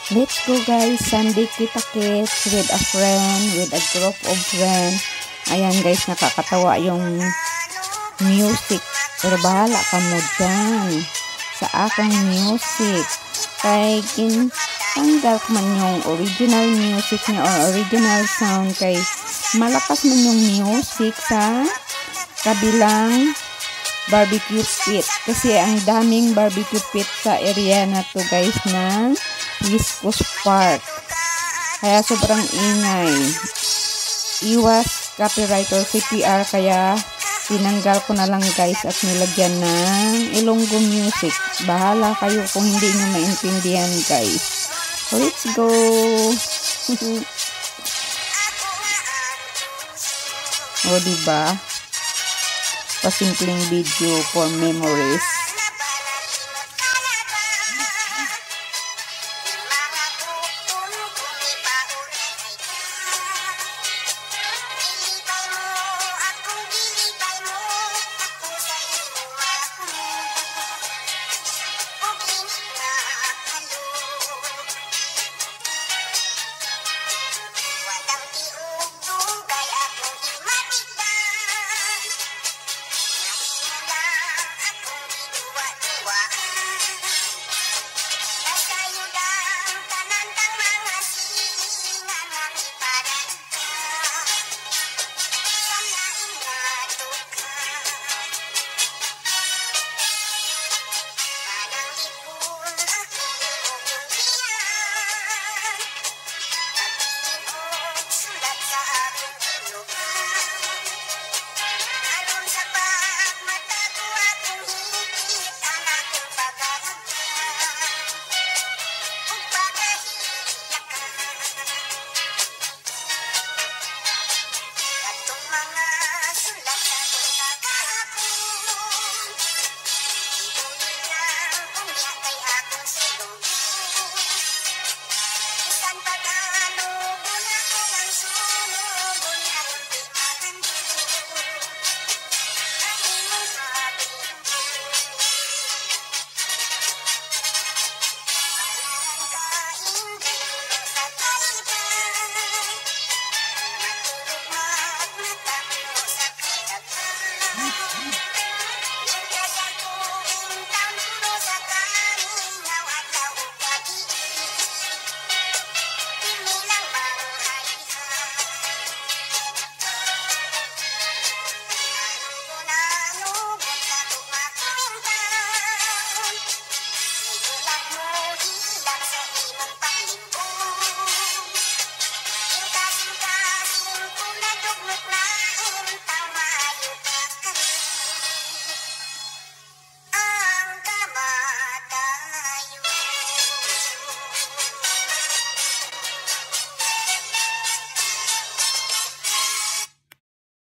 Let's go guys, Sunday kita-kits with a friend, with a group of friends. Ayan guys, nakakatawa yung music. Pero bahala ka mo dyan sa akong music. Kay tanggal ko man yung original music niya or original sound. Kay malakas man yung music sa kabilang barbecue pit. Kasi ang daming barbecue pit sa area na to guys ng East Coast Park. Kaya sobrang ingay. Iwas copyright or CPR, kaya tinanggal ko na lang guys at nilagyan ng Ilonggo music. Bahala kayo kung hindi nyo maintindihan guys. So let's go! O diba? Pasimpleng video for memories. Look